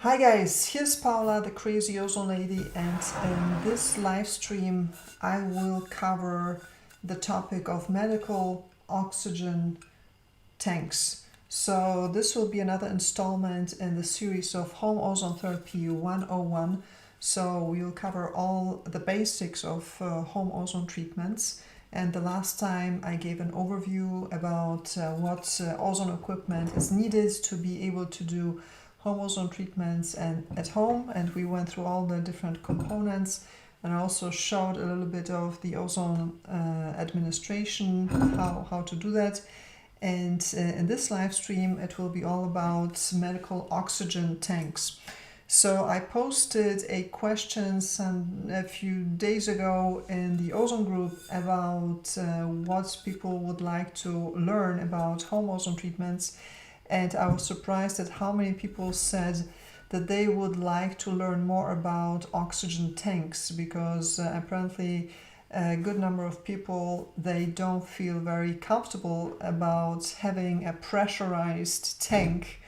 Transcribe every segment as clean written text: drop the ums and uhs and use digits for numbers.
Hi guys, here's Paula, the crazy ozone lady, and in this live stream I will cover the topic of medical oxygen tanks. So this will be another installment in the series of Home Ozone Therapy 101. So we will cover all the basics of home ozone treatments. And the last time I gave an overview about what ozone equipment is needed to be able to do home ozone treatments and at home, and we went through all the different components, and I also showed a little bit of the ozone administration, how to do that. And in this live stream it will be all about medical oxygen tanks. So I posted a question a few days ago in the ozone group about what people would like to learn about home ozone treatments, and I was surprised at how many people said that they would like to learn more about oxygen tanks, because apparently a good number of people, they don't feel very comfortable about having a pressurized tank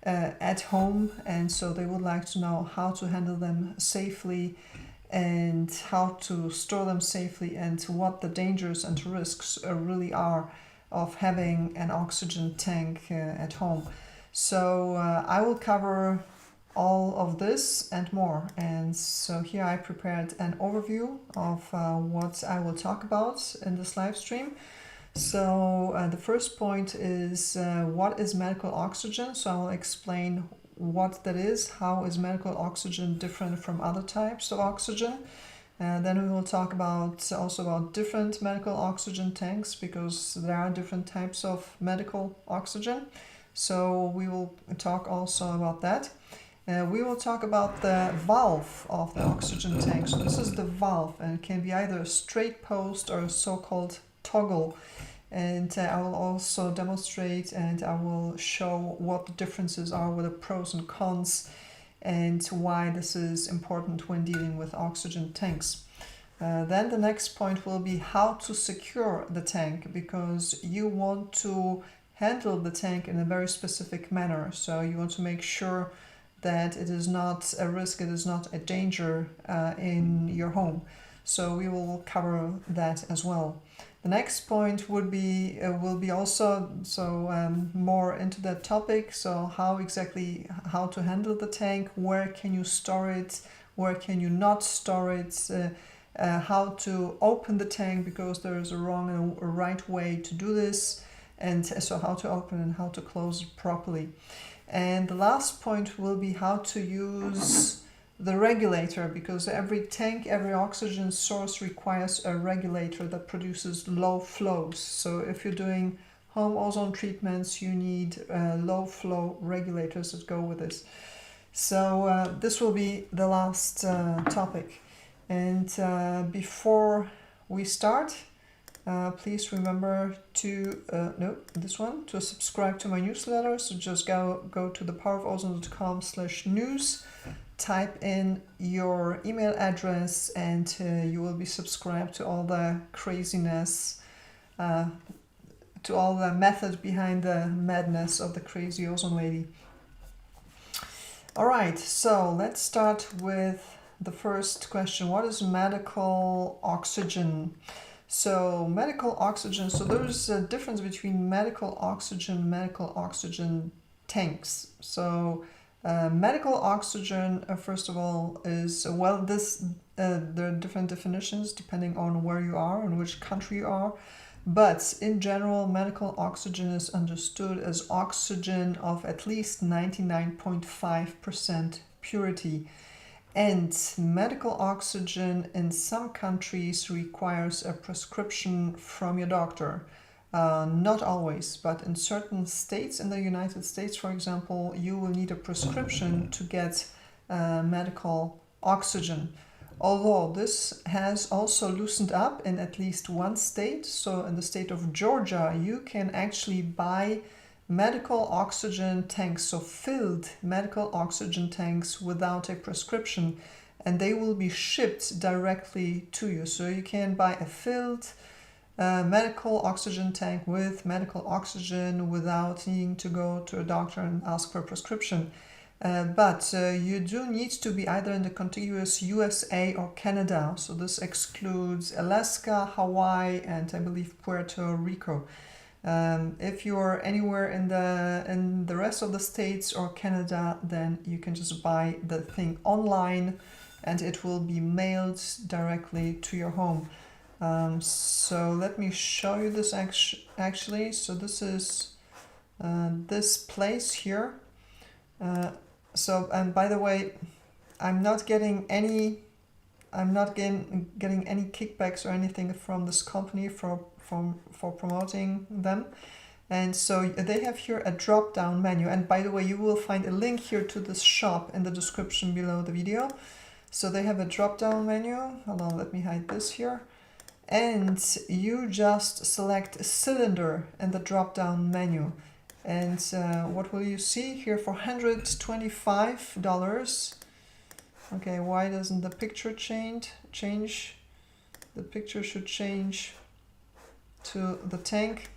at home, and so they would like to know how to handle them safely and how to store them safely, and what the dangers and risks really are of having an oxygen tank at home. So I will cover all of this and more. And so here I prepared an overview of what I will talk about in this live stream. So the first point is what is medical oxygen? So I will explain what that is, how is medical oxygen different from other types of oxygen. Then we will talk also about different medical oxygen tanks, because there are different types of medical oxygen. So we will talk also about that. We will talk about the valve of the oxygen tank. So this is the valve, and it can be either a straight post or a so-called toggle. And I will also demonstrate and I will show what the differences are, what the pros and cons, and why this is important when dealing with oxygen tanks. Then the next point will be how to secure the tank, because you want to handle the tank in a very specific manner. So you want to make sure that it is not a risk, it is not a danger in your home. So we will cover that as well. The next point will be also more into that topic. So how to handle the tank, where can you store it, where can you not store it, how to open the tank, because there is a wrong and a right way to do this, and so how to open and how to close it properly. And the last point will be how to use the regulator, because every oxygen source requires a regulator that produces low flows. So if you're doing home ozone treatments, you need low flow regulators that go with this. So this will be the last topic. And before we start, please remember to to subscribe to my newsletter. So just go to thepowerofozone.com/news, type in your email address, and you will be subscribed to all the craziness, to all the method behind the madness of the crazy ozone lady. All right, so let's start with the first question. What is medical oxygen? So medical oxygen, so there's a difference between medical oxygen tanks. So medical oxygen, first of all, is, there are different definitions depending on where you are and which country you are. But in general, medical oxygen is understood as oxygen of at least 99.5% purity. And medical oxygen in some countries requires a prescription from your doctor. Not always, but in certain states, in the United States, for example, you will need a prescription to get medical oxygen. Although this has also loosened up in at least one state. So in the state of Georgia, you can actually buy medical oxygen tanks, so filled medical oxygen tanks without a prescription, and they will be shipped directly to you. So you can buy a filled medical oxygen tank with medical oxygen without needing to go to a doctor and ask for a prescription. But you do need to be either in the contiguous USA or Canada. So this excludes Alaska, Hawaii, and I believe Puerto Rico. If you're anywhere in the rest of the states or Canada, then you can just buy the thing online and it will be mailed directly to your home. So let me show you this actually. So this is this place here. And by the way, I'm not getting any kickbacks or anything from this company for promoting them. And so they have here a drop down menu, and by the way, you will find a link here to this shop in the description below the video. So they have a drop down menu. Hold on, let me hide this here. And you just select cylinder in the drop down menu. And what will you see here for $125? Okay, why doesn't the picture change? The picture should change to the tank.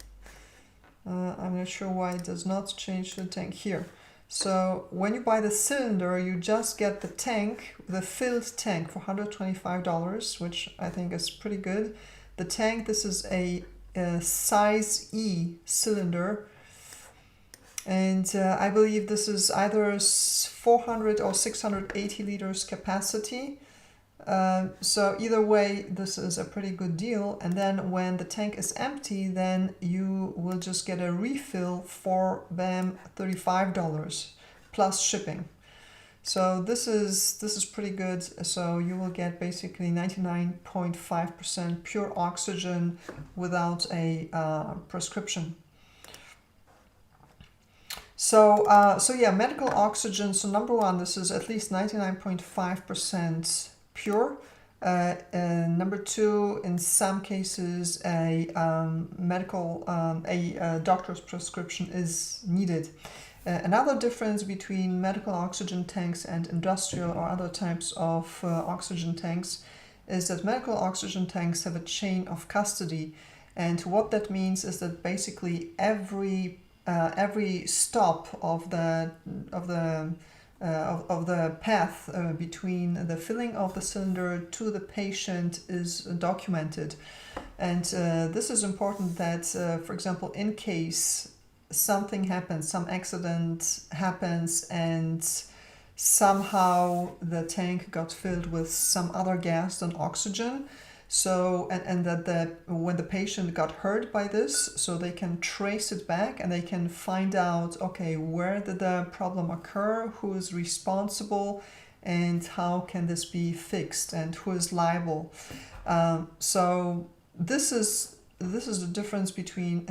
I'm not sure why it does not change to the tank here. So when you buy the cylinder, you just get the tank, the filled tank for $125, which I think is pretty good. The tank, this is a size E cylinder. And I believe this is either 400 or 680 liters capacity. So either way, this is a pretty good deal. And then when the tank is empty, then you will just get a refill for BAM $35 plus shipping. So this is pretty good. So you will get basically 99.5% pure oxygen without a prescription. So yeah, medical oxygen. So number one, this is at least 99.5% pure. Number two, in some cases, a doctor's prescription is needed. Another difference between medical oxygen tanks and industrial or other types of oxygen tanks is that medical oxygen tanks have a chain of custody, and what that means is that basically every stop of the path between the filling of the cylinder to the patient is documented. And this is important that, for example, in case something happens, some accident happens, and somehow the tank got filled with some other gas than oxygen, so and that when the patient got hurt by this, so they can trace it back and they can find out, okay, where did the problem occur, who is responsible, and how can this be fixed, and who is liable. So this is the difference between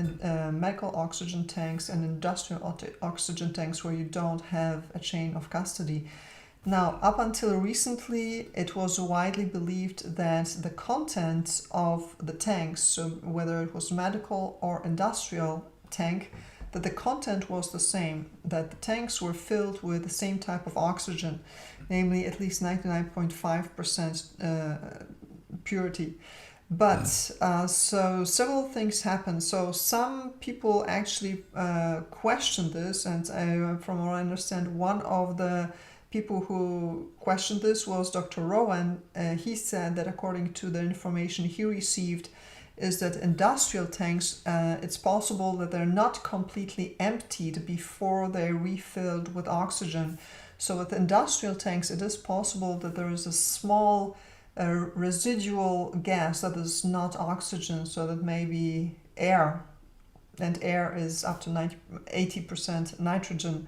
medical oxygen tanks and industrial oxygen tanks, where you don't have a chain of custody. Now, up until recently, it was widely believed that the content of the tanks, so whether it was medical or industrial tank, that the content was the same, that the tanks were filled with the same type of oxygen, namely at least 99.5% purity. But so several things happened. So some people actually questioned this, and from what I understand, one of the people who questioned this was Dr. Rowan. He said that according to the information he received is that industrial tanks, it's possible that they're not completely emptied before they're refilled with oxygen. So with industrial tanks, it is possible that there is a small residual gas that is not oxygen, so that may be air, and air is up to 80% nitrogen.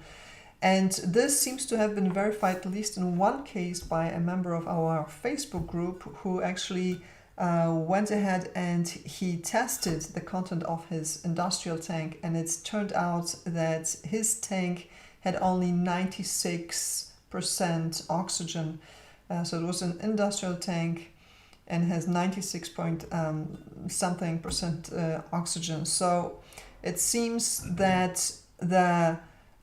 And this seems to have been verified, at least in one case, by a member of our Facebook group who actually went ahead and he tested the content of his industrial tank, and it's turned out that his tank had only 96% oxygen. So it was an industrial tank and has 96 point something percent oxygen. So it seems that the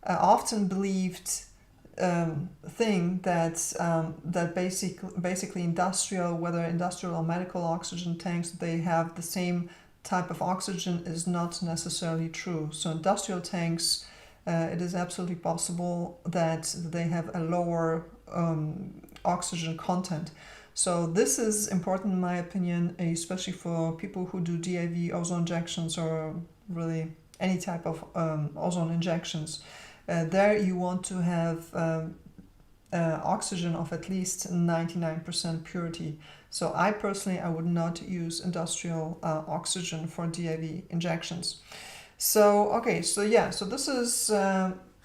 often believed thing that basically industrial, whether industrial or medical oxygen tanks, they have the same type of oxygen, is not necessarily true. So industrial tanks it is absolutely possible that they have a lower oxygen content. So this is important in my opinion, especially for people who do DIV ozone injections or really any type of ozone injections. There you want to have oxygen of at least 99% purity. So I personally, I would not use industrial oxygen for DIV injections. So, okay, so yeah, so this is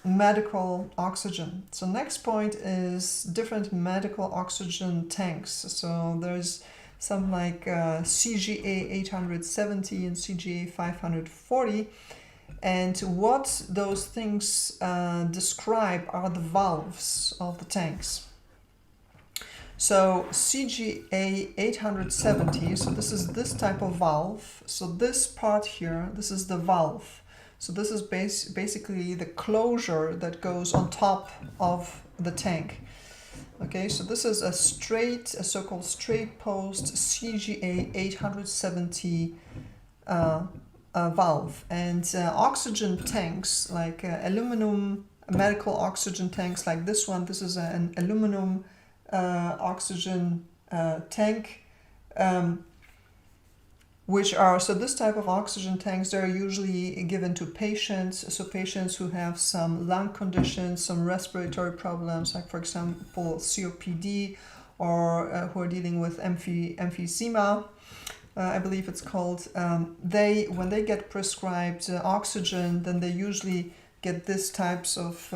medical oxygen. So next point is different medical oxygen tanks. So there's some like CGA 870 and CGA 540. And what those things describe are the valves of the tanks. So CGA 870, so this is this type of valve. So this part here, this is the valve. So this is basically the closure that goes on top of the tank. Okay, so this is a so-called straight post CGA 870 valve. And oxygen tanks, like aluminum medical oxygen tanks like this one, this is an aluminum oxygen tank, which are, so this type of oxygen tanks, they're usually given to patients, so patients who have some lung conditions, some respiratory problems, like for example COPD, or who are dealing with emphysema, I believe it's called. When they get prescribed oxygen, then they usually get these types of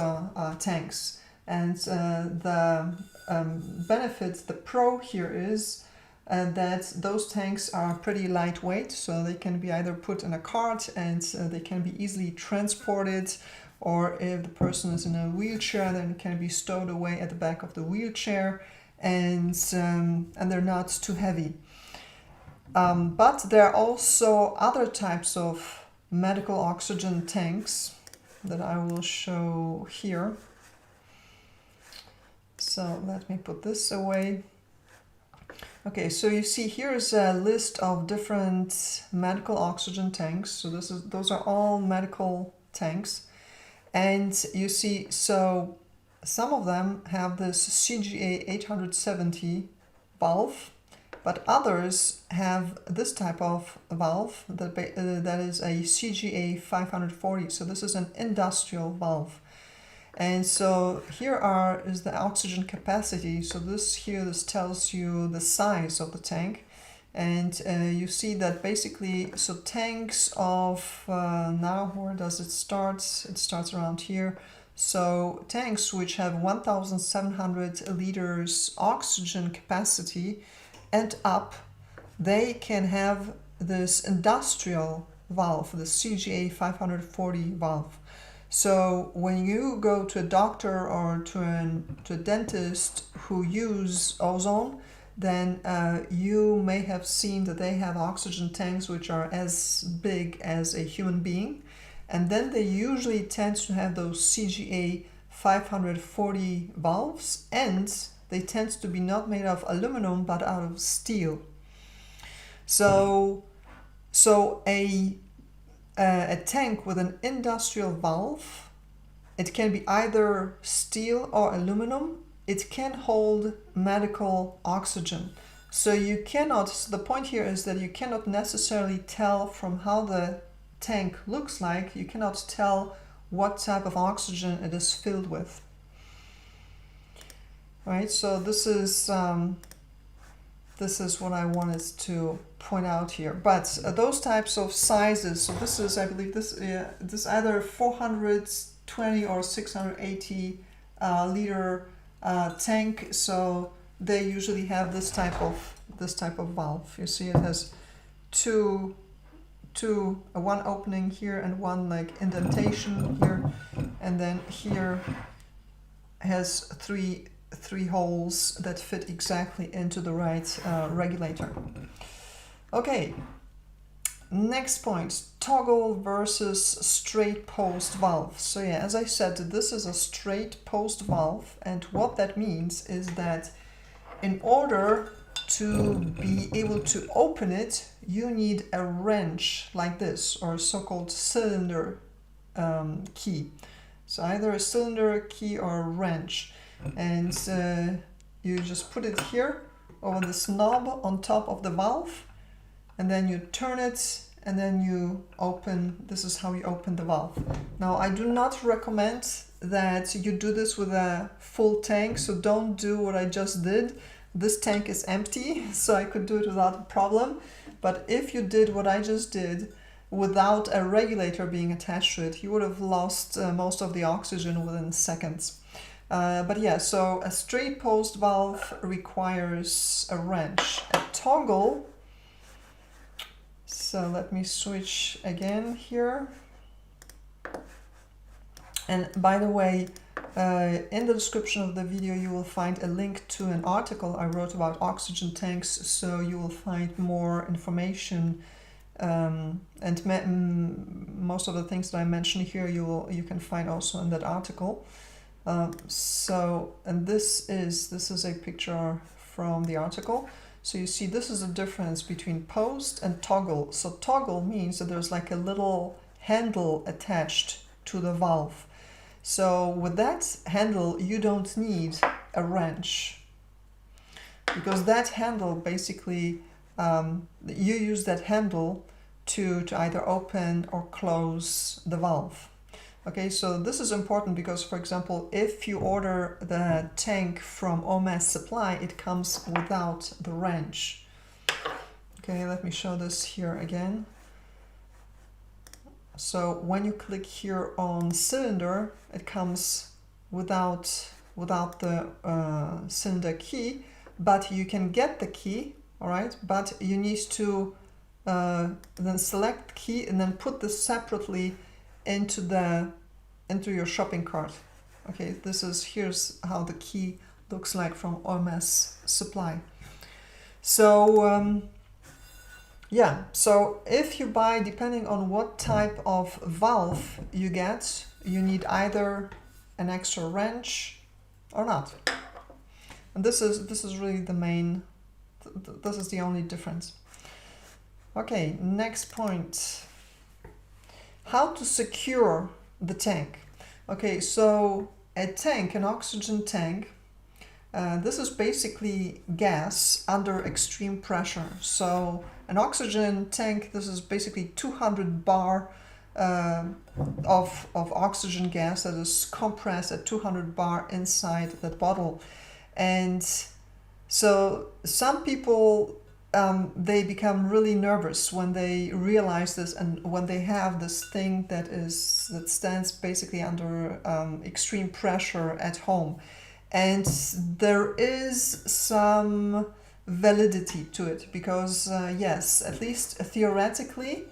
tanks. And the benefits, the pro here is that those tanks are pretty lightweight, so they can be either put in a cart and they can be easily transported, or if the person is in a wheelchair, then it can be stowed away at the back of the wheelchair, and they're not too heavy. But there are also other types of medical oxygen tanks that I will show here. So let me put this away. Okay, so you see here is a list of different medical oxygen tanks. So those are all medical tanks. And you see, so some of them have this CGA 870 valve, but others have this type of valve that is a CGA 540. So this is an industrial valve. And so here is the oxygen capacity. So this tells you the size of the tank. And you see that basically, so tanks of, now where does it start? It starts around here. So tanks which have 1,700 liters oxygen capacity and up, they can have this industrial valve, the CGA 540 valve. So when you go to a doctor or to a dentist who use ozone, then you may have seen that they have oxygen tanks which are as big as a human being. And then they usually tend to have those CGA 540 valves, and they tend to be not made of aluminum but out of steel. So a tank with an industrial valve, it can be either steel or aluminum. It can hold medical oxygen. So the point here is that you cannot necessarily tell from how the tank looks like, you cannot tell what type of oxygen it is filled with. Right, so this is what I wanted to point out here. But those types of sizes, so this is, I believe this either 420 or 680 liter tank. So they usually have this type of valve. You see, it has one opening here and one like indentation here, and then here has three holes that fit exactly into the right regulator. Okay, next point, toggle versus straight post valve. So yeah, as I said, this is a straight post valve, and what that means is that in order to be able to open it, you need a wrench like this, or a so-called cylinder key. So either a cylinder, a key, or a wrench. And you just put it here over this knob on top of the valve, and then you turn it, and then you open. This is how you open the valve. Now, I do not recommend that you do this with a full tank, so don't do what I just did. This tank is empty, so I could do it without a problem. But if you did what I just did without a regulator being attached to it, you would have lost most of the oxygen within seconds. But yeah, so a straight post valve requires a wrench. A toggle, so let me switch again here. And by the way, in the description of the video you will find a link to an article I wrote about oxygen tanks, so you will find more information, and most of the things that I mentioned here you can find also in that article. And this is a picture from the article. So you see, this is the difference between post and toggle. So toggle means that there's like a little handle attached to the valve. So with that handle, you don't need a wrench, because that handle basically, you use that handle to either open or close the valve. Okay, so this is important because, for example, if you order the tank from OMS Supply, it comes without the wrench. Okay, let me show this here again. So when you click here on cylinder, it comes without the cylinder key, but you can get the key, all right? But you need to then select key and then put this separately into your shopping cart. Okay, here's how the key looks like from OMS Supply. So yeah, so if you buy, depending on what type of valve you get, you need either an extra wrench or not. And this is really the main, this is the only difference. Okay, next point. How to secure the tank. Okay, so a tank, an oxygen tank, this is basically gas under extreme pressure. So an oxygen tank, this is basically 200 bar of oxygen gas that is compressed at 200 bar inside that bottle. And so some people, they become really nervous when they realize this, and when they have this thing that stands basically under extreme pressure at home. And there is some validity to it, because yes, at least theoretically,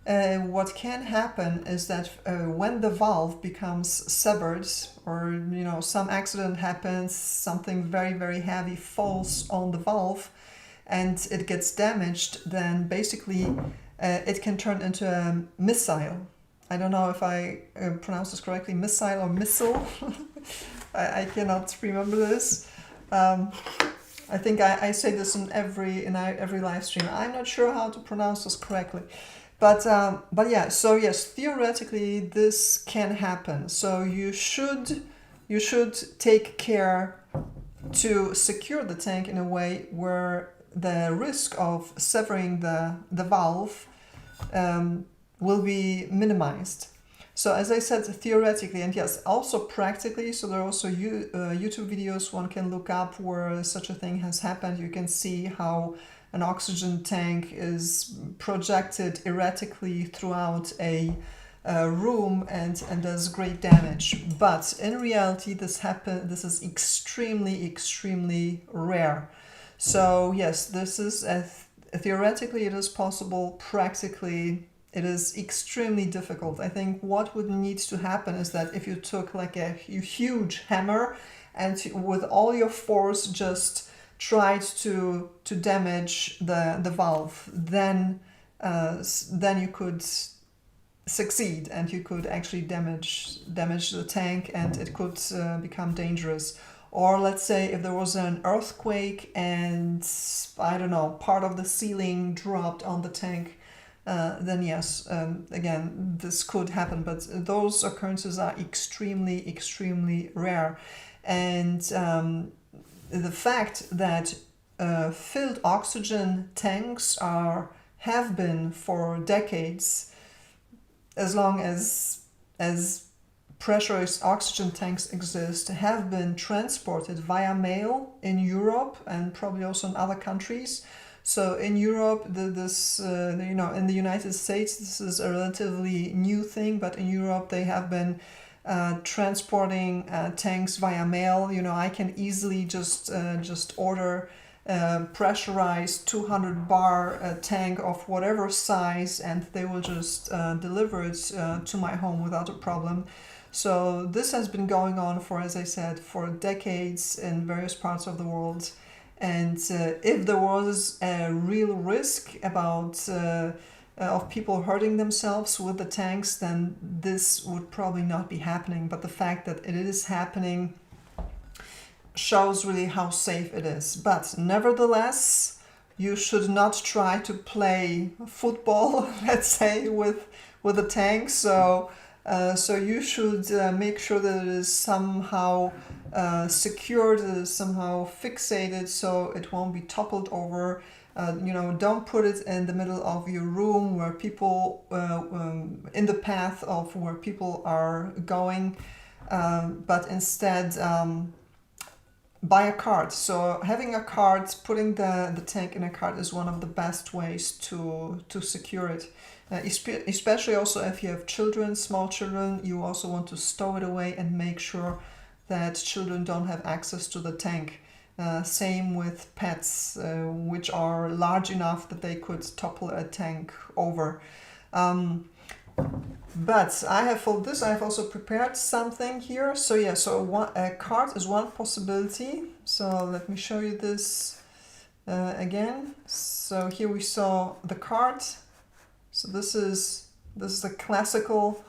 what can happen is that when the valve becomes severed, or some accident happens, something very, very heavy falls on the valve and it gets damaged, then basically it can turn into a missile. I don't know if I pronounce this correctly, missile or missile. I cannot remember this. I think I say this in every live stream. I'm not sure how to pronounce this correctly. But yeah, so yes, theoretically this can happen. So you should take care to secure the tank in a way where the risk of severing the valve will be minimized. So as I said, theoretically, and yes, also practically, so there are also YouTube videos one can look up where such a thing has happened. You can see how an oxygen tank is projected erratically throughout a room and does great damage. But in reality, this is extremely, extremely rare. So yes, this is theoretically it is possible. Practically, it is extremely difficult. I think what would need to happen is that if you took like a huge hammer and with all your force just tried to damage the valve, then you could succeed and you could actually damage the tank, and it could become dangerous. Or let's say if there was an earthquake and I don't know, part of the ceiling dropped on the tank, then yes, again, this could happen, but those occurrences are extremely, extremely rare. And the fact that filled oxygen tanks have been for decades, as long as pressurized oxygen tanks exist, have been transported via mail in Europe and probably also in other countries. So in Europe, in the United States, this is a relatively new thing, but in Europe they have been transporting tanks via mail. I can easily just order pressurized 200 bar tank of whatever size, and they will just deliver it to my home without a problem. So this has been going on for, as I said, for decades in various parts of the world. And if there was a real risk of people hurting themselves with the tanks, then this would probably not be happening. But the fact that it is happening shows really how safe it is. But nevertheless, you should not try to play football, let's say, with a tank. So you should make sure that it is somehow secured, somehow fixated, so it won't be toppled over. Don't put it in the middle of your room where people, in the path of where people are going, but instead buy a cart. So having a cart, putting the tank in a cart is one of the best ways to secure it. Especially also if you have children, small children, you also want to stow it away and make sure that children don't have access to the tank. Same with pets, which are large enough that they could topple a tank over. But for this I have also prepared something here. So yeah, a cart is one possibility. So let me show you this again. So here we saw the cart. So this is a classical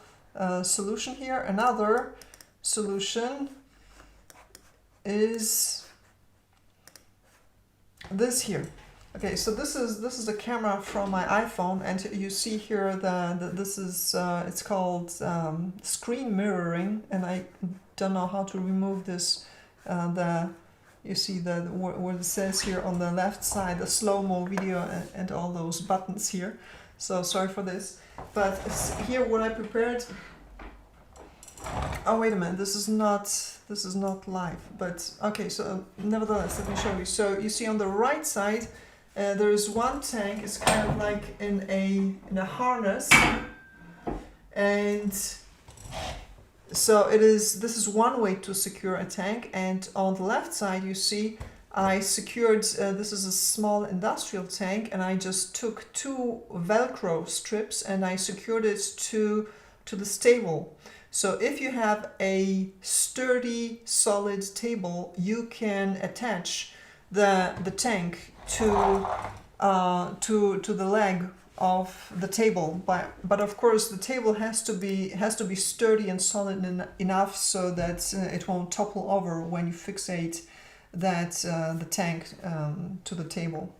solution here. Another solution is this here. Okay, so this is a camera from my iPhone, and you see here this is it's called screen mirroring, and I don't know how to remove this. You see what it says here on the left side, the slow-mo video and all those buttons here. So sorry for this, but here what I prepared. Oh wait a minute, this is not live, but okay. So nevertheless, let me show you. So you see on the right side, there is one tank. It's kind of like in a harness, and so this is one way to secure a tank. And on the left side, you see I secured, this is a small industrial tank, and I just took 2 velcro strips and I secured it to this table. So if you have a sturdy, solid table, you can attach the tank to the leg of the table. But of course, the table has to be sturdy and solid enough so that it won't topple over when you fixate the tank to the table.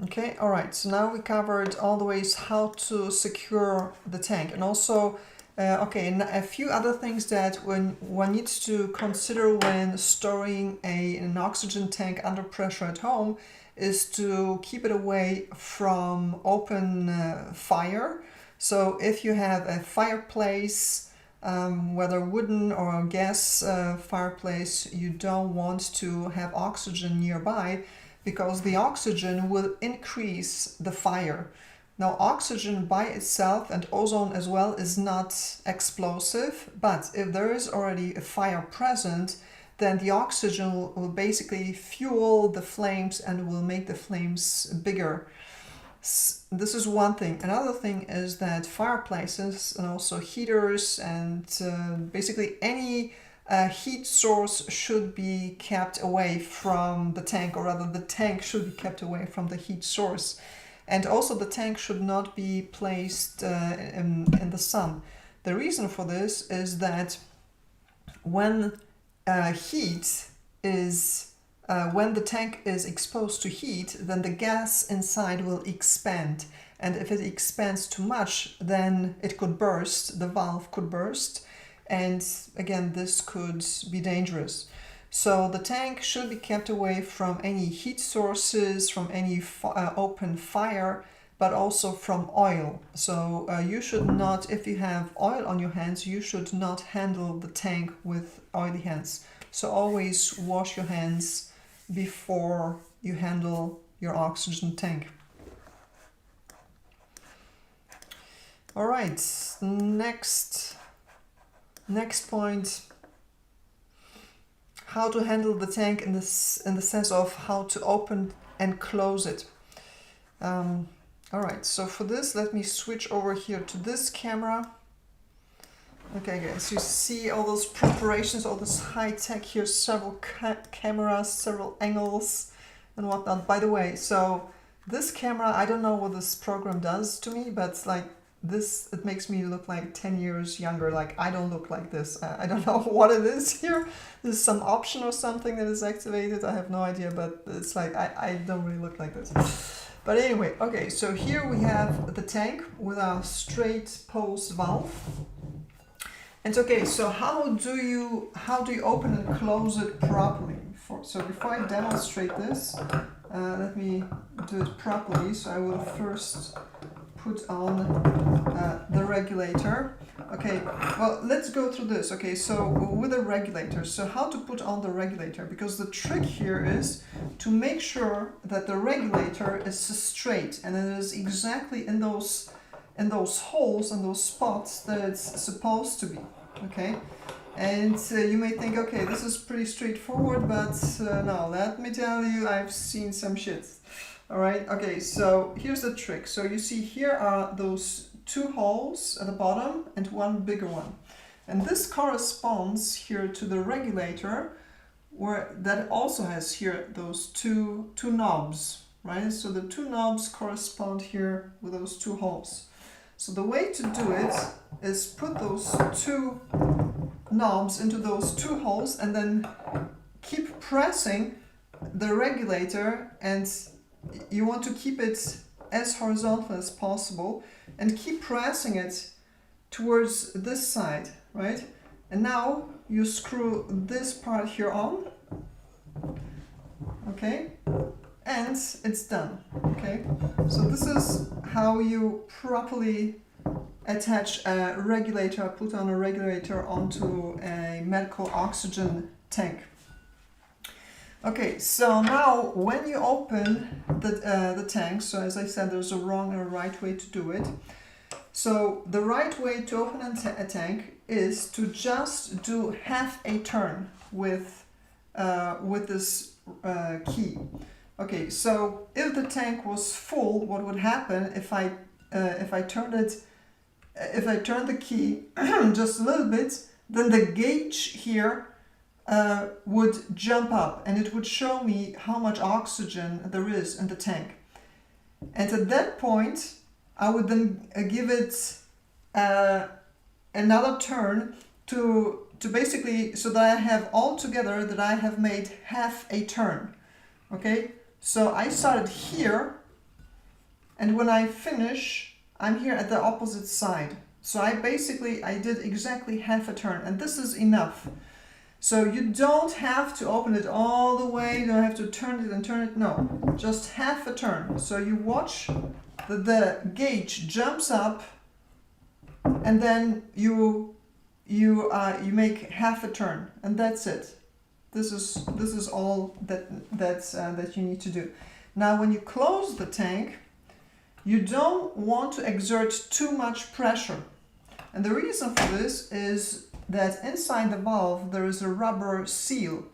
Okay, all right, so now we covered all the ways how to secure the tank, and also and a few other things that one needs to consider when storing an oxygen tank under pressure at home is to keep it away from open fire. So if you have a fireplace, whether wooden or gas fireplace, you don't want to have oxygen nearby, because the oxygen will increase the fire. Now, oxygen by itself, and ozone as well, is not explosive, but if there is already a fire present, then the oxygen will basically fuel the flames and will make the flames bigger. This is one thing. Another thing is that fireplaces and also heaters and basically any heat source should be kept away from the tank, or rather the tank should be kept away from the heat source. And also the tank should not be placed in the sun. The reason for this is that when heat is when the tank is exposed to heat, then the gas inside will expand. And if it expands too much, then it could burst, the valve could burst. And again, this could be dangerous. So the tank should be kept away from any heat sources, from any open fire, but also from oil. So you should not, if you have oil on your hands, you should not handle the tank with oily hands. So always wash your hands before you handle your oxygen tank. All right, next point. How to handle the tank in the sense of how to open and close it. All right, so for this, let me switch over here to this camera. Okay, guys, you see all those preparations, all this high tech here, several cameras, several angles and whatnot. By the way, so this camera, I don't know what this program does to me, but like this, it makes me look like 10 years younger. Like I don't look like this. I don't know what it is here. There's some option or something that is activated. I have no idea, but it's like I don't really look like this. But anyway, okay, so here we have the tank with a straight post valve. And okay, so how do you open and close it properly? So before I demonstrate this, let me do it properly. So I will first put on the regulator. Okay, well, let's go through this. Okay, so with a regulator, so how to put on the regulator, because the trick here is to make sure that the regulator is straight and it is exactly in those holes and those spots that it's supposed to be. Okay, and you may think, okay, this is pretty straightforward, but no, let me tell you, I've seen some shit. All right, okay, so here's the trick. So you see here are those two holes at the bottom and one bigger one. And this corresponds here to the regulator, where that also has here those two knobs, right? So the two knobs correspond here with those two holes. So the way to do it is put those two knobs into those two holes and then keep pressing the regulator, and you want to keep it as horizontal as possible and keep pressing it towards this side, right? And now you screw this part here on, okay? And it's done, okay? So this is how you properly attach a regulator, put on a regulator onto a medical oxygen tank. Okay, so now when you open the tank, so as I said, there's a wrong and a right way to do it. So the right way to open a tank is to just do half a turn with this key. Okay, so if the tank was full, what would happen if I turned the key just a little bit, then the gauge here would jump up and it would show me how much oxygen there is in the tank. And at that point, I would then give it another turn to basically, so that I have altogether that I have made half a turn. Okay, so I started here, and when I finish, I'm here at the opposite side. So I did exactly half a turn, and this is enough. So you don't have to open it all the way, you don't have to turn it and turn it, no, just half a turn. So you watch that the gauge jumps up, and then you make half a turn, and that's it. This is all that you need to do. Now when you close the tank, you don't want to exert too much pressure. And the reason for this is that inside the valve there is a rubber seal,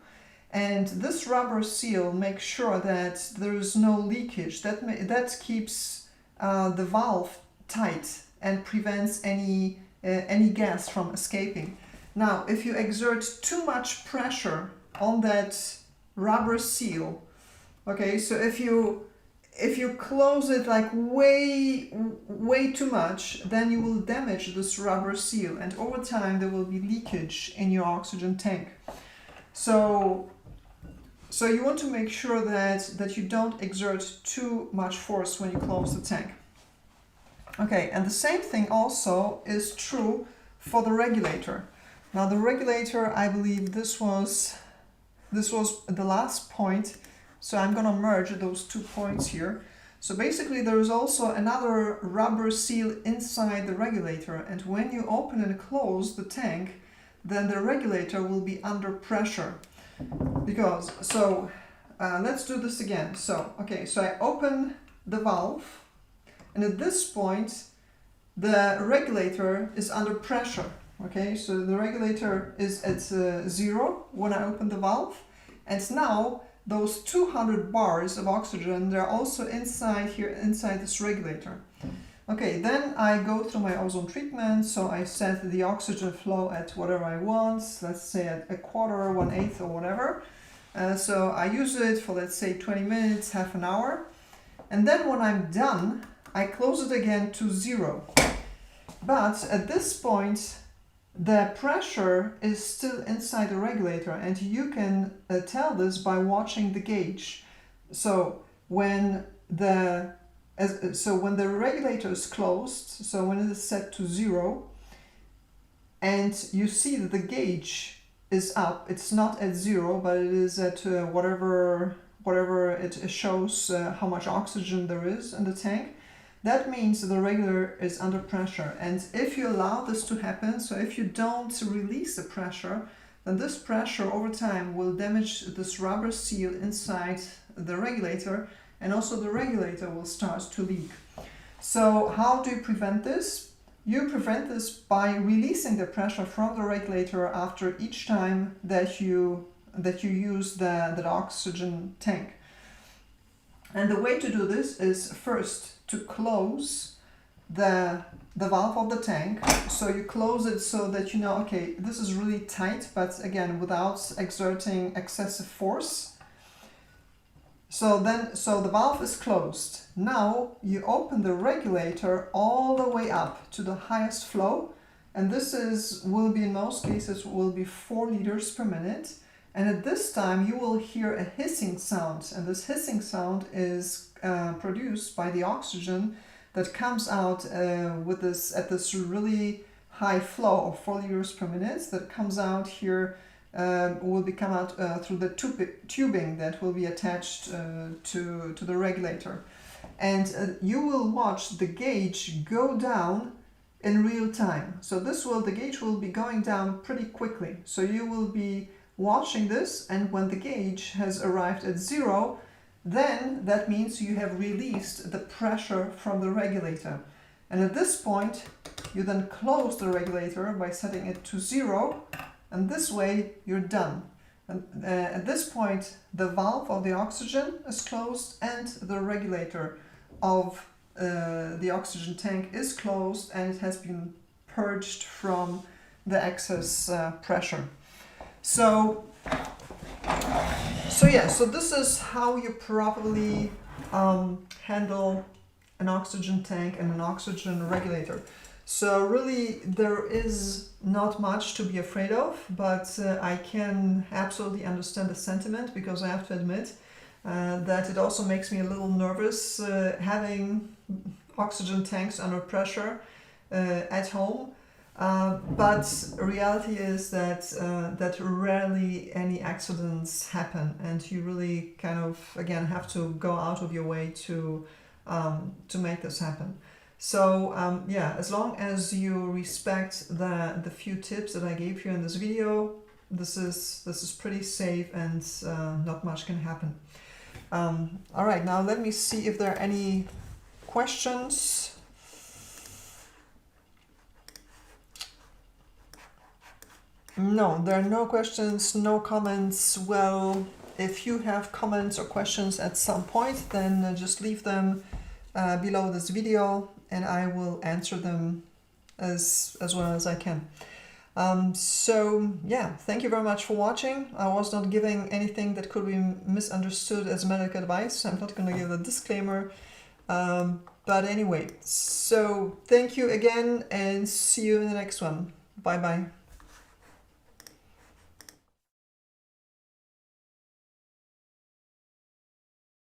and this rubber seal makes sure that there is no leakage. That keeps the valve tight and prevents any gas from escaping. Now, if you exert too much pressure on that rubber seal, okay, so if you close it like way too much, then you will damage this rubber seal, and over time there will be leakage in your oxygen tank. So So you want to make sure that you don't exert too much force when you close the tank. Okay, and the same thing also is true for the regulator. Now the regulator, I believe this was the last point, so I'm gonna merge those 2 points here. So basically there is also another rubber seal inside the regulator, and when you open and close the tank, then the regulator will be under pressure. Because, so let's do this again. So, okay, so I open the valve, and at this point the regulator is under pressure. Okay, so the regulator is at 0 when I open the valve, and now those 200 bars of oxygen, they're also inside here, inside this regulator. Okay, then I go through my ozone treatment, so I set the oxygen flow at whatever I want, let's say at 1/4, 1/8 or whatever. So I use it for, let's say, 20 minutes, half an hour. And then when I'm done, I close it again to 0. But at this point, the pressure is still inside the regulator, and you can tell this by watching the gauge. So when the regulator is closed, so when it is set to 0, and you see that the gauge is up, it's not at 0, but it is at whatever it shows how much oxygen there is in the tank. That means the regulator is under pressure, and if you allow this to happen, so if you don't release the pressure, then this pressure over time will damage this rubber seal inside the regulator, and also the regulator will start to leak. So how do you prevent this? You prevent this by releasing the pressure from the regulator after each time that you use the oxygen tank. And the way to do this is first to close the valve of the tank. So you close it so that you know, okay, this is really tight, but again, without exerting excessive force. So the valve is closed. Now you open the regulator all the way up to the highest flow, and this will be in most cases 4 liters per minute. And at this time you will hear a hissing sound, and this hissing sound is produced by the oxygen that comes out at this really high flow of 4 liters per minute that comes out here. Will come out through the tubing that will be attached to the regulator, and you will watch the gauge go down in real time. So the gauge will be going down pretty quickly. So you will be watching this, and when the gauge has arrived at 0, then that means you have released the pressure from the regulator. And at this point, you then close the regulator by setting it to 0. And this way you're done. And at this point, the valve of the oxygen is closed, and the regulator of the oxygen tank is closed, and it has been purged from the excess pressure. So this is how you properly handle an oxygen tank and an oxygen regulator. So really there is not much to be afraid of, but I can absolutely understand the sentiment, because I have to admit that it also makes me a little nervous having oxygen tanks under pressure at home. But reality is that rarely any accidents happen, and you really kind of, again, have to go out of your way to make this happen. So as long as you respect the few tips that I gave you in this video, this is pretty safe, and not much can happen. All right, now let me see if there are any questions. No, there are no questions, no comments. Well, if you have comments or questions at some point, then just leave them below this video, and I will answer them as well as I can. So yeah, thank you very much for watching. I was not giving anything that could be misunderstood as medical advice. I'm not going to give a disclaimer. But anyway, so thank you again, and see you in the next one. Bye bye.